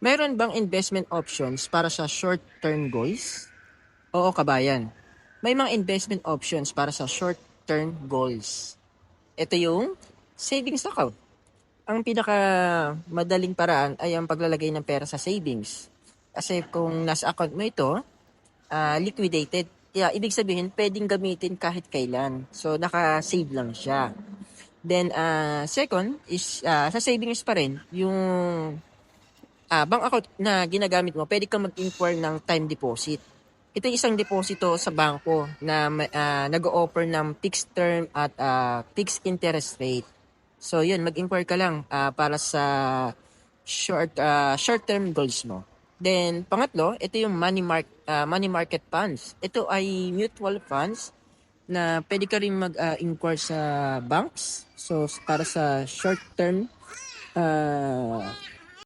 Meron bang investment options para sa short-term goals? Oo, kabayan. May mga investment options para sa short-term goals. Ito yung savings account. Ang pinaka madaling paraan ay ang paglalagay ng pera sa savings. Kasi kung nasa account mo ito, liquidated. Kaya ibig sabihin, pwedeng gamitin kahit kailan. So, naka-save lang siya. Then, second is, sa savings pa rin, yung bank account na ginagamit mo, pwede kang mag-inquire ng time deposit. Ito yung isang deposito sa bangko na nag-o-offer ng fixed term at fixed interest rate. So yun, mag-inquire ka lang para sa short-term goals mo. Then pangatlo, ito yung money market funds. Ito ay mutual funds na pwede ka rin mag-inquire sa banks. So para sa short-term